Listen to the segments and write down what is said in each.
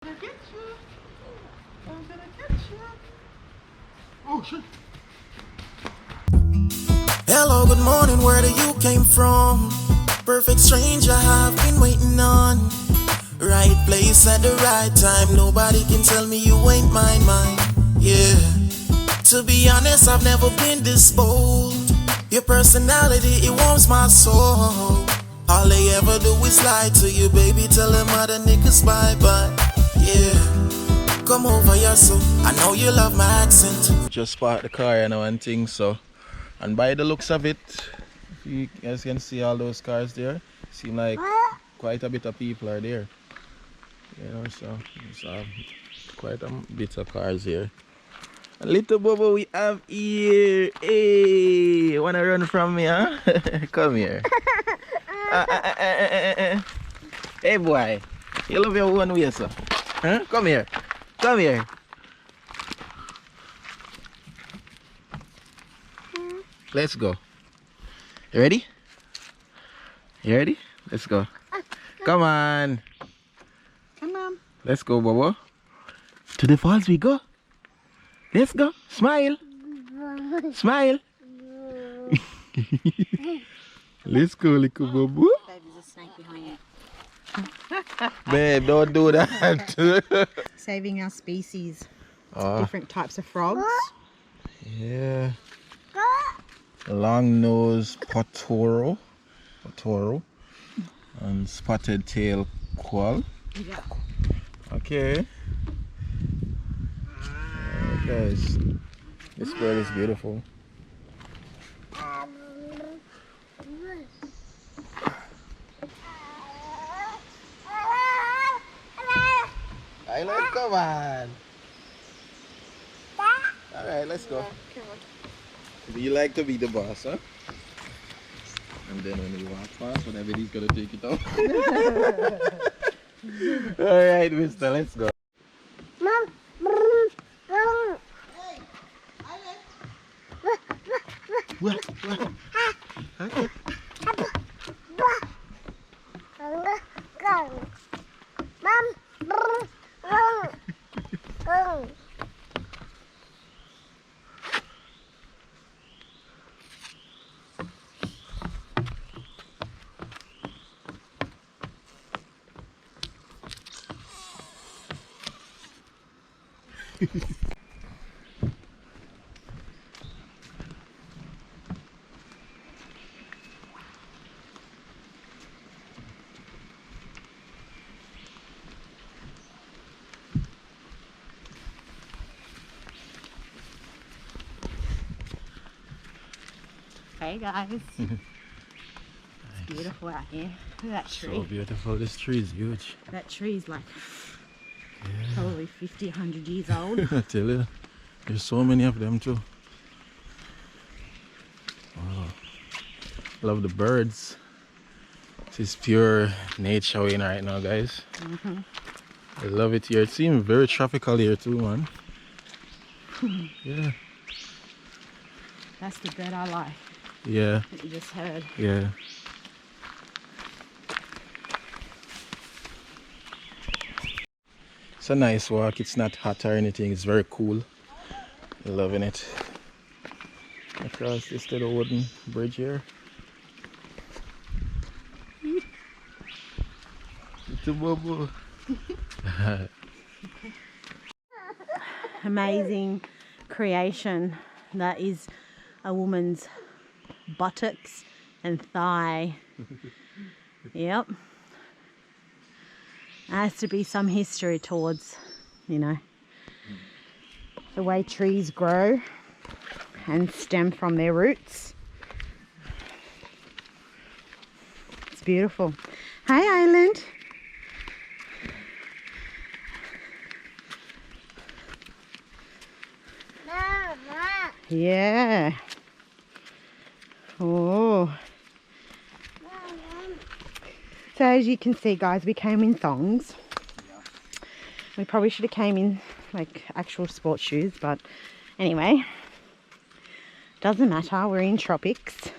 gonna get you. I'm gonna get you. Oh shit. Hello, good morning, where do you came from? Perfect stranger I've been waiting on. Right place at the right time. Nobody can tell me you ain't mine. Yeah. To be honest, I've never been this bold. Your personality, it warms my soul. All they ever do is lie to you, baby. Tell them other niggas bye-bye. Yeah. Come over here, so I know you love my accent. Just parked the car and thing, so. And by the looks of it, you guys can see all those cars there. Seem like quite a bit of people are there. You know, so quite a bit of cars here. A little bubble we have here. Hey, wanna run from me, huh? Come here. Hey boy, you love your one way, sir. Huh? Come here. Come here. Let's go. You ready? You ready? Let's go. Come on. Come on. Let's go, Bobo. To the falls we go. Let's go. Smile. Smile. Let's go, little Bobo. Babe, there's a snake behind you. Babe, don't do that. Saving our species. Oh, Different types of frogs. yeah. Long nose potoro, and spotted tail quail. Yeah. Okay. Guys, this bird is beautiful. Island, come on. Alright, let's go. You like to be the boss, huh? And then when you walk past, whenever he's gonna take it off. Alright, mister, let's go. What? Okay. Hey guys. It's beautiful out here. Look at that tree. So beautiful. This tree is huge. That tree is like probably 50, 100 years old. I tell you, there's so many of them too. Wow. Love the birds. This is pure nature in right now, guys. I love it here. It seems very tropical here too, man. Yeah. That's the bird I like. Yeah. That you just heard. Yeah. It's a nice walk. It's not hot or anything. It's very cool. Loving it. Across this little wooden bridge here. It's a bubble. Amazing creation that is a woman's buttocks and thigh. Yep. There has to be some history towards, you know, the way trees grow and stem from their roots. It's beautiful. Hi, Island. Yeah. Oh. So as you can see, guys, we came in thongs. We probably should have came in like actual sports shoes, but anyway, doesn't matter. We're in tropics.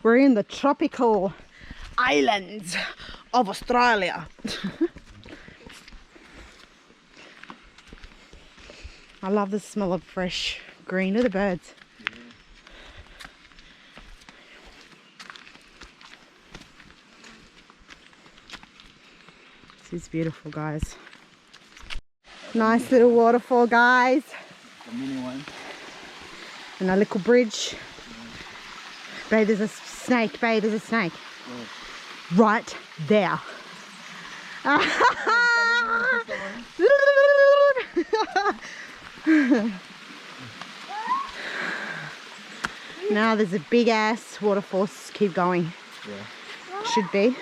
We're in the tropical islands of Australia. I love the smell of fresh green. Look at the birds. This is beautiful, guys. Nice little waterfall, guys. The mini one. And a little bridge. Babe, there's a snake. Babe, there's a snake. Right there. Now there's a big ass waterfall. Keep going. Yeah. Should be.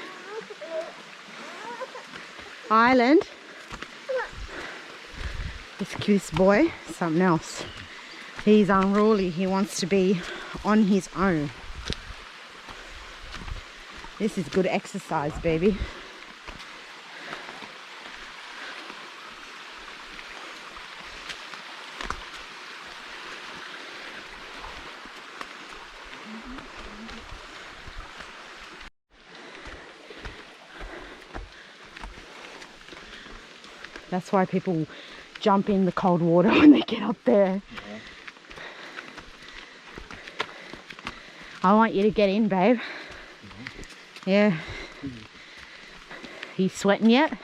Island. This boy, something else. He's unruly. He wants to be on his own. This is good exercise, baby. That's why people jump in the cold water when they get up there. Yeah. I want you to get in, babe. Yeah. You sweating yet?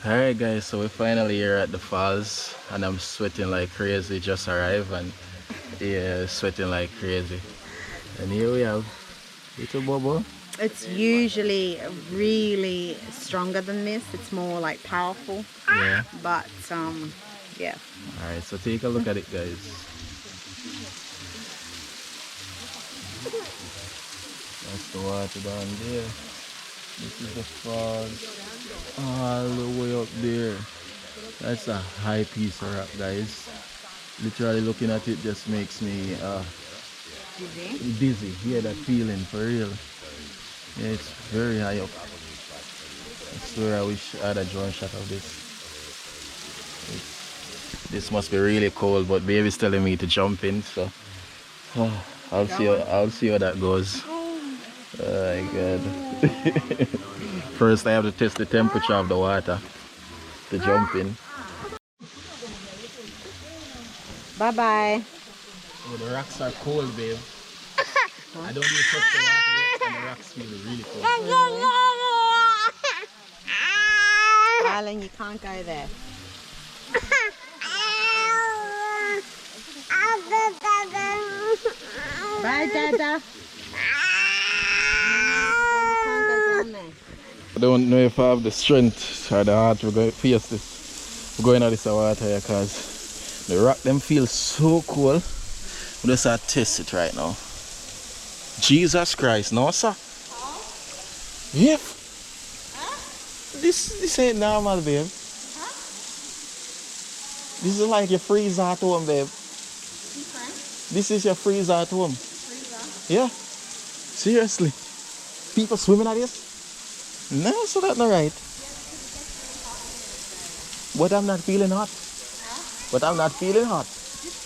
Alright guys, so we're finally here at the falls and I'm sweating like crazy. Just arrived and yeah, sweating like crazy. And here we have little Bobo. It's usually really stronger than this. It's more like powerful. Yeah. But yeah. Alright, so take a look at it, guys. That's the water down there. This is the falls all the way up there. That's a high piece of rock, guys. Literally looking at it just makes me dizzy. Yeah, that feeling for real. Yeah, it's very high up. I swear I wish I had a drone shot of this. This must be really cold, but baby's telling me to jump in, so I'll see how that goes. Oh my god. First I have to test the temperature of the water to jump in. Bye bye. Oh, the rocks are cold, babe. I don't even touch the water yet and the rocks feel really cold. Darling, you can't go there. Bye, Dada. I don't know if I have the strength or the heart to go face this. We're going out this water here because the rock them feel so cool. We just have to test it right now. Jesus Christ, no sir. Yep. This ain't normal, babe. This is like your freezer at home, babe. This is your freezer at home. Freezer? Yeah. Seriously. People swimming at this? No, so that's not right. But I'm not feeling hot. But I'm not feeling hot. Just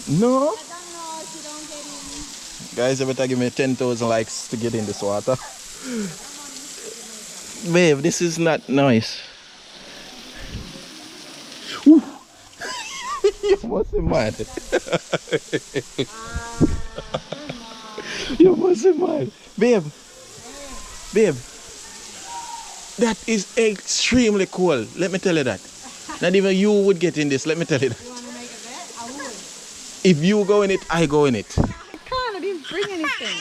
get in. No. I don't know if you don't get in. Guys, you better give me 10,000 likes to get in this water. Babe, this is not nice. Whew. You must be mad. You must be mad. Babe. Babe. That is extremely cool. Let me tell you that. Not even you would get in this. Let me tell you that. You want to make a bet? I would. If you go in it, I go in it. I can't. I didn't bring anything.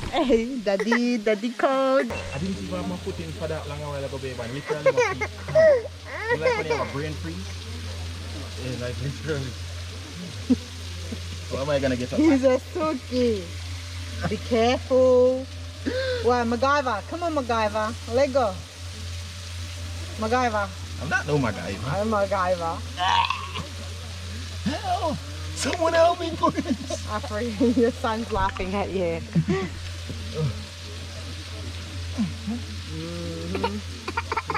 Hey, daddy code. I didn't even have my foot in for that long a while ago, babe. And literally my feet calm. You like when you have a brain freeze? Yeah, like literally. How am I gonna get up? He's a suki. Be careful. Well, MacGyver. Come on, MacGyver. Let go. MacGyver. I'm not no MacGyver. I'm MacGyver. Help! Someone help me, please! Afrik, your son's laughing at you.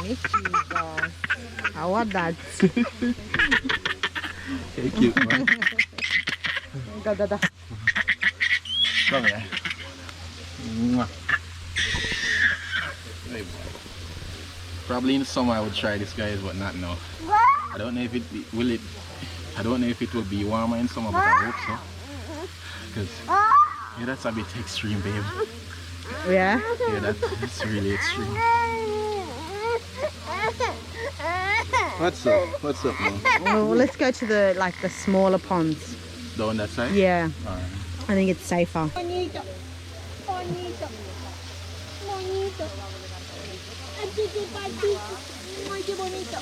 Miss you guys. How are that? Okay, cute, man. Go. Come here. Mwah. Hey, boy. Probably in summer I would try this, guys, but not now. I don't know if it will it. I don't know if it will be warmer in summer, but I hope so. Because yeah, that's a bit extreme, babe. Yeah? Yeah, that's really extreme. What's up? What's up, man? Well, let's go to the smaller ponds. Down that side? Yeah. Alright. I think it's safer. Bonito. Bonito. Bonito. Así patito. Muy bonito.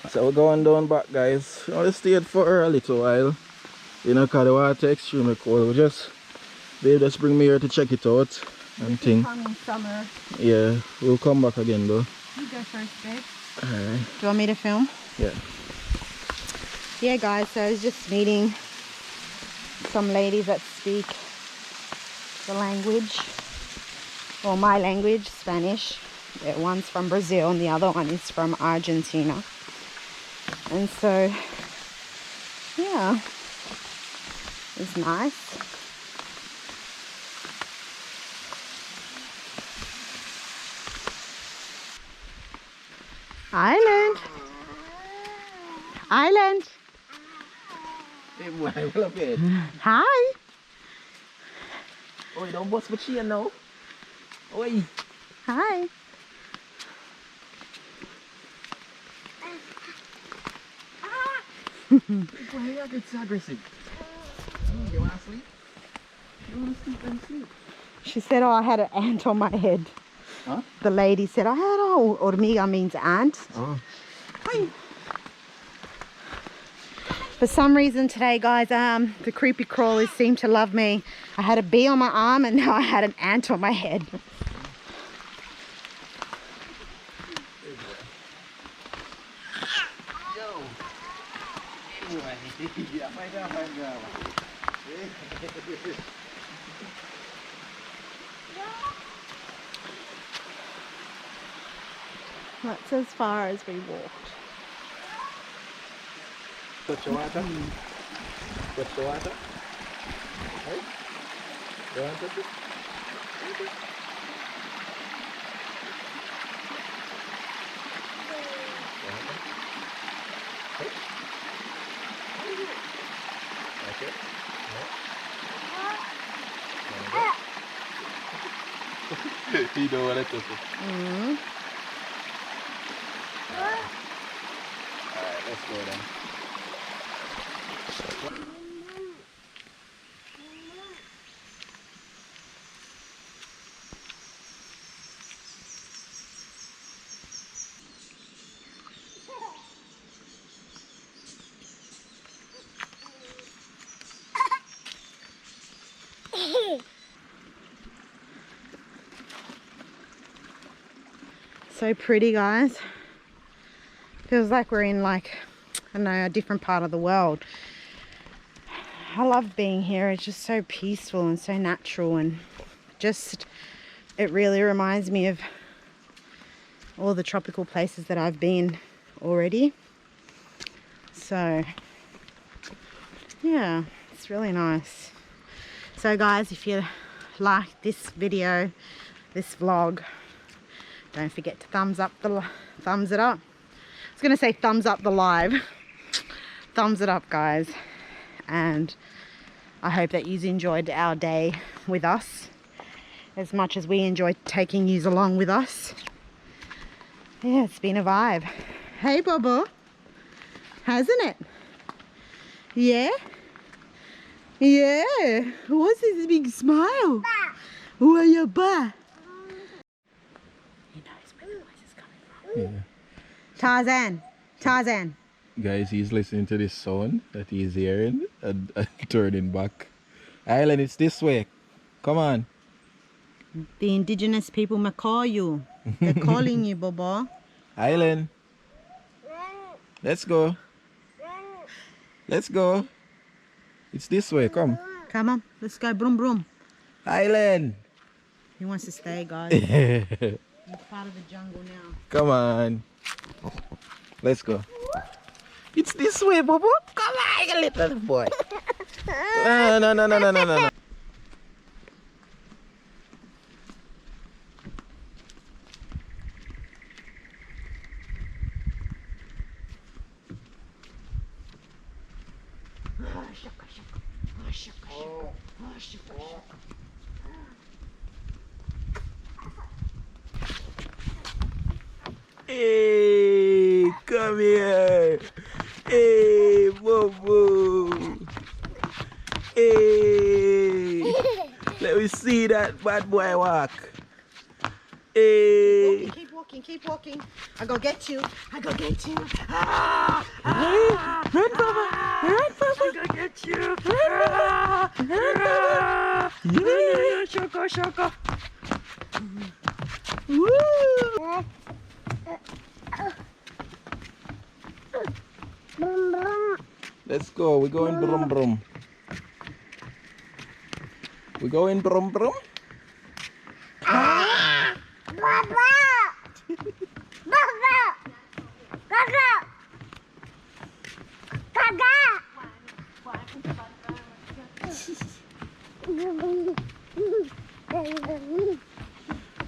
So we're going down back, guys. We stayed for a little while. You know, because the water extremely cold. We just, babe, just bring me here to check it out and think. In summer. Yeah, we'll come back again though. You go first, babe. Alright. Do you want me to film? Yeah. Yeah, guys, so I was just meeting some ladies that speak the language, or my language, Spanish. Yeah, one's from Brazil and the other one is from Argentina. And so, yeah, it's nice. Island. Island. Hey boy, pull up here. Hi. Oh, don't bust my chain now. Oi. Hi. Why you get so aggressive? You wanna sleep? You wanna sleep and sleep? She said, oh, I had an ant on my head. Huh? The lady said, I had, oh, hormiga means ant. Oh. Hi. For some reason today, guys, the creepy crawlers seem to love me. I had a bee on my arm and now I had an ant on my head. That's as far as we walked. Touch the water? Touch the water? Hey? You want to touch it? Okay. Okay. You don't want to touch it. Mm-hmm. Alright, let's go then. So pretty, guys. Feels like we're in like, I don't know, a different part of the world. I love being here. It's just so peaceful and so natural, and just, it really reminds me of all the tropical places that I've been already. So yeah, it's really nice. So guys, if you like this video, this vlog, don't forget to thumbs it up. I was gonna say thumbs up the live. Thumbs it up, guys. And I hope that you enjoyed our day with us as much as we enjoyed taking you along with us. Yeah, it's been a vibe. Hey, Bobo. Hasn't it? Yeah? Yeah. What's this big smile? Who are you, ba? He knows where the voice is coming from. Yeah. Tarzan. Tarzan. Guys, he's listening to this sound that he's hearing and turning back. Island, it's this way. Come on. The indigenous people may call you. They're calling you, Bobo. Island. Let's go. Let's go. It's this way, come. Come on, let's go. Broom, broom. Island. He wants to stay, guys. He's part of the jungle now. Come on. Let's go. It's this way, Bobo. Come on, you little boy. No, no, no, no, no, no, no. Hey, come here. Hey, Bobo. Hey, let me see that bad boy walk. Hey. Keep walking, keep walking. I go get you. I go get you. Run, Baba. Run, Baba. I go get you. Run, Baba. Yeah. Shoko, shoko. Woo. Let's go. We're going brum brum. We're going brum brum. Baba! Baba! Baba!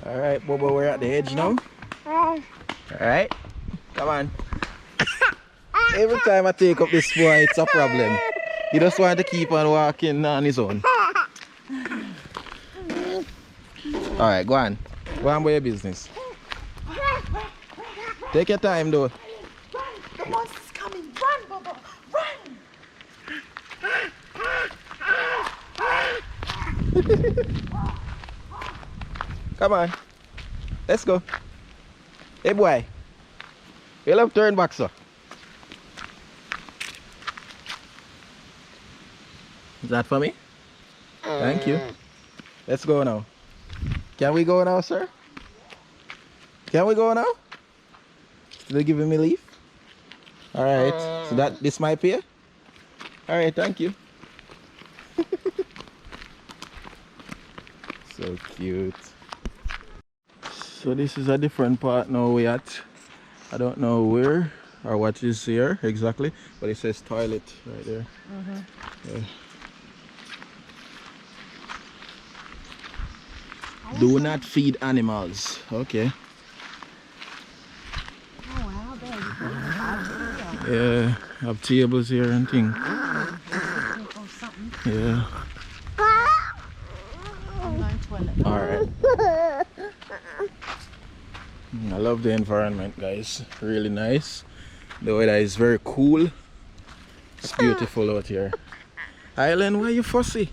All right, Bobo, we're at the edge now. All right, come on. Every time I take up this boy, it's a problem. He just want to keep on walking on his own. All right, go on. Go on with your business. Take your time, though. Run! The monster's coming! Run, Bobo! Run! Come on. Let's go. Hey, boy. You'll have turn back, sir. Is that for me? Thank you. Let's go now. Can we go now, sir? Can we go now? Still giving me leave? Alright. So this might pay? Alright, thank you. So cute. So this is a different part now we at. I don't know where or what is here exactly, but it says toilet right there. Yeah. Do not feed animals. Okay. Oh wow, Yeah, have tables here and things. Yeah. I'm going toilet. Alright. I love the environment, guys. Really nice. The weather is very cool. It's beautiful out here. Island, why you fussy?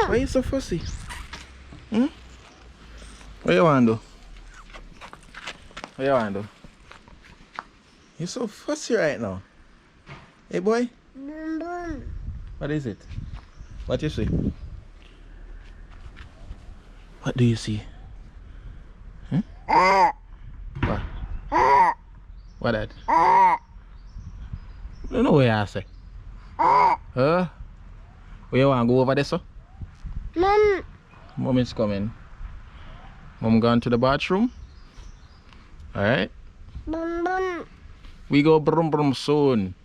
Why you so fussy? Hmm? What you want to do? What you want to do? You're so fussy right now. Hey boy? What is it? What you see? What do you see? Hmm? What? What that? I don't know what I say. Where you want to go over there, so? Mom is coming. Mom gone to the bathroom. Alright. We go brum brum soon.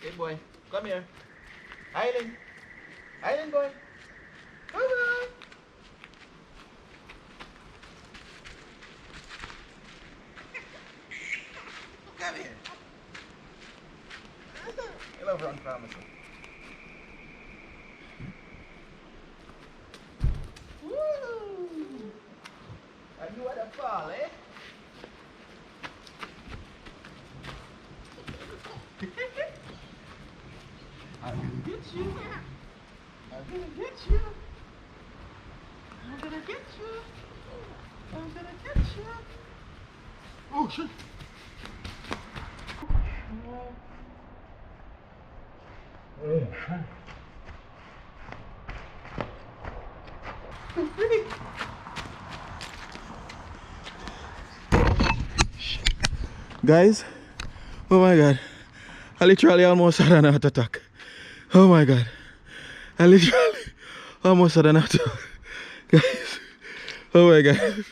Hey boy, come here. Island. Island boy. Come on. Come here. You love run from us. Woo! And you at the fall, eh? I'm gonna get you. I'm gonna get you. I'm gonna get you. I'm gonna get you. Oh shit. Guys, oh my god. I literally almost had an heart attack. Oh my god. I literally almost had an heart attack. Guys, oh my god.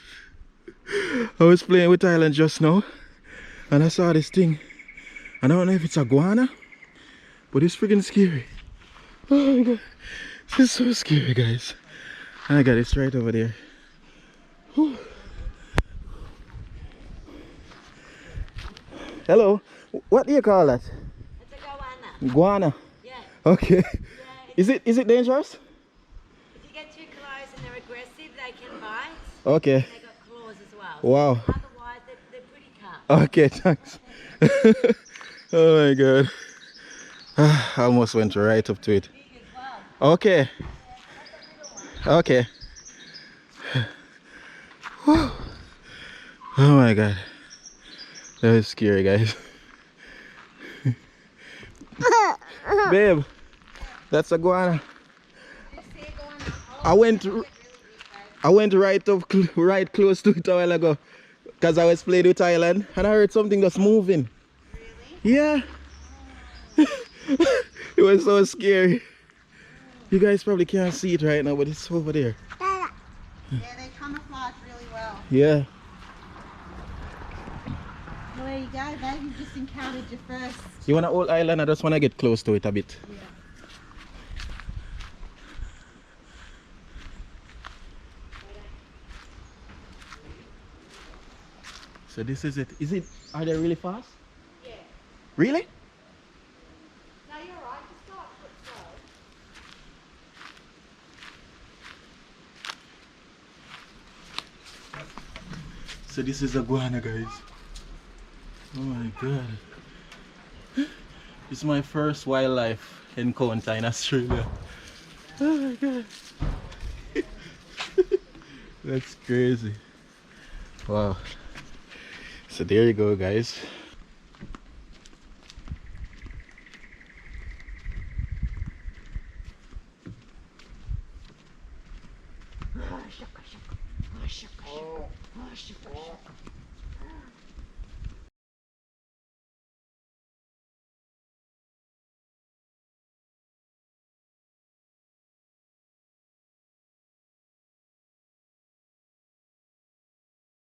I was playing with Thailand just now and I saw this thing. I don't know if it's a iguana, but it's freaking scary. Oh my god. This is so scary, guys. I got it right over there. Whew. Hello. What do you call that? It's a goanna. Iguana. Yeah. Okay. Yeah, Is it dangerous? if you get too close and they're aggressive, they can bite. Okay. They got claws as well. Wow. Otherwise, they're pretty calm. Okay, thanks. Oh my god. I almost went right up to it. Big as well. Okay. Okay. Whew. Oh my god. That was scary, guys. Babe, that's a iguana. I went right close to it a while ago because I was playing with Thailand and I heard something that's moving. Really? Yeah. It was so scary. You guys probably can't see it right now, but it's over there. Yeah, they camouflage really well. Yeah. Well, there you go, babe. You've just encountered your first. You want an old island? I just want to get close to it a bit. Yeah. So this is it. Are they really fast? Yeah. Really? No, you're right. Just go up foot slow. So this is iguana, guys. Oh my god. It's my first wildlife encounter in Australia. Oh my god. That's crazy. Wow. So there you go, guys.